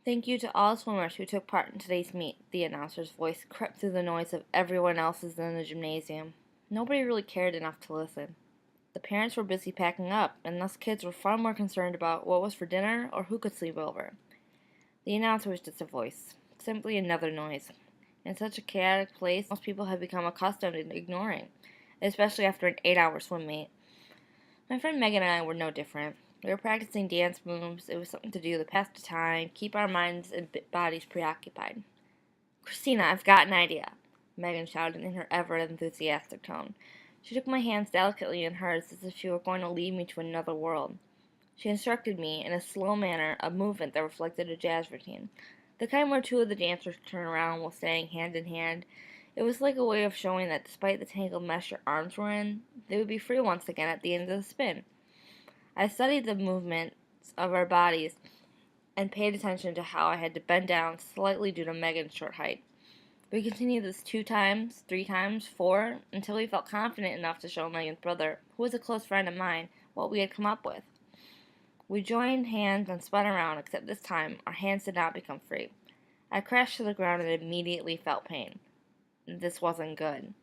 Thank you to all swimmers who took part in today's meet, the announcer's voice crept through the noise of everyone else's in the gymnasium. Nobody really cared enough to listen. The parents were busy packing up, and us kids were far more concerned about what was for dinner or who could sleep over. The announcer was just a voice, simply another noise. In such a chaotic place, most people have become accustomed to ignoring, especially after an 8-hour swim meet. My friend Megan and I were no different. We were practicing dance moves. It was something to do to pass the time, keep our minds and bodies preoccupied. Christina, I've got an idea, Megan shouted in her ever enthusiastic tone. She took my hands delicately in hers as if she were going to lead me to another world. She instructed me, in a slow manner, a movement that reflected a jazz routine, the kind where two of the dancers turn around while staying hand in hand. It was like a way of showing that despite the tangled mesh your arms were in, they would be free once again at the end of the spin. I studied the movements of our bodies and paid attention to how I had to bend down slightly due to Megan's short height. We continued this 2 times, 3 times, 4, until we felt confident enough to show Megan's brother, who was a close friend of mine, what we had come up with. We joined hands and spun around, except this time our hands did not become free. I crashed to the ground and immediately felt pain. This wasn't good.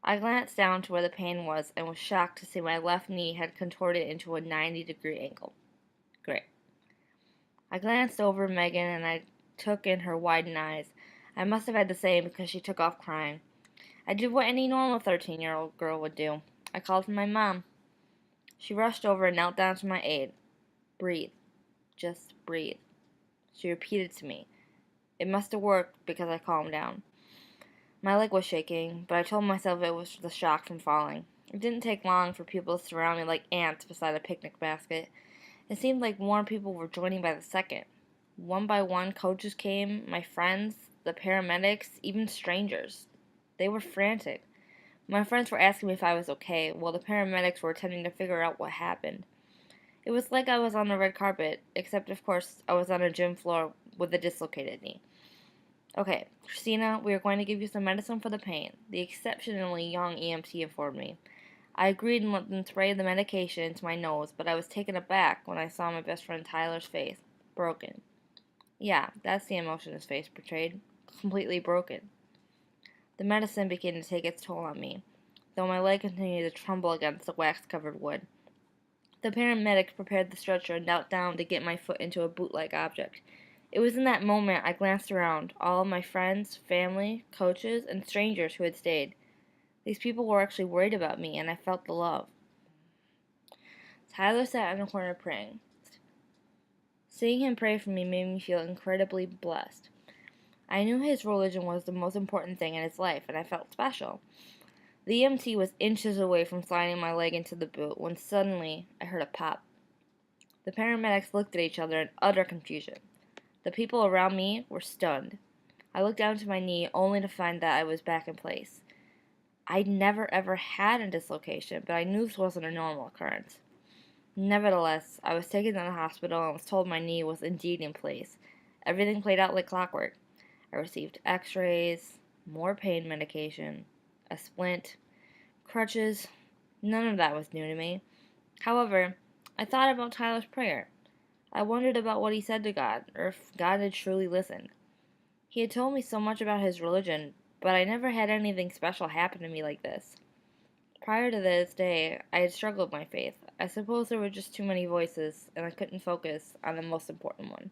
I glanced down to where the pain was and was shocked to see my left knee had contorted into a 90-degree angle. Great. I glanced over Megan and I took in her widened eyes. I must have had the same because she took off crying. I did what any normal 13-year-old girl would do. I called for my mom. She rushed over and knelt down to my aid. Breathe. Just breathe. She repeated to me. It must have worked because I calmed down. My leg was shaking, but I told myself it was the shock from falling. It didn't take long for people to surround me like ants beside a picnic basket. It seemed like more people were joining by the second. One by one, coaches came, my friends, the paramedics, even strangers. They were frantic. My friends were asking me if I was okay, while the paramedics were attempting to figure out what happened. It was like I was on the red carpet, except of course I was on a gym floor with a dislocated knee. Okay, Christina, we are going to give you some medicine for the pain, the exceptionally young EMT informed me. I agreed and let them spray the medication into my nose, but I was taken aback when I saw my best friend Tyler's face. Broken. Yeah, that's the emotion his face portrayed. Completely broken. The medicine began to take its toll on me, though my leg continued to tremble against the wax-covered wood. The paramedics prepared the stretcher and knelt down to get my foot into a boot-like object. It was in that moment I glanced around, all of my friends, family, coaches, and strangers who had stayed. These people were actually worried about me, and I felt the love. Tyler sat in a corner praying. Seeing him pray for me made me feel incredibly blessed. I knew his religion was the most important thing in his life, and I felt special. The EMT was inches away from sliding my leg into the boot when suddenly I heard a pop. The paramedics looked at each other in utter confusion. The people around me were stunned. I looked down to my knee only to find that I was back in place. I'd never ever had a dislocation, but I knew this wasn't a normal occurrence. Nevertheless, I was taken to the hospital and was told my knee was indeed in place. Everything played out like clockwork. I received x-rays, more pain medication, a splint, crutches. None of that was new to me. However, I thought about Tyler's prayer. I wondered about what he said to God, or if God had truly listened. He had told me so much about his religion, but I never had anything special happen to me like this. Prior to this day, I had struggled with my faith. I suppose there were just too many voices, and I couldn't focus on the most important one.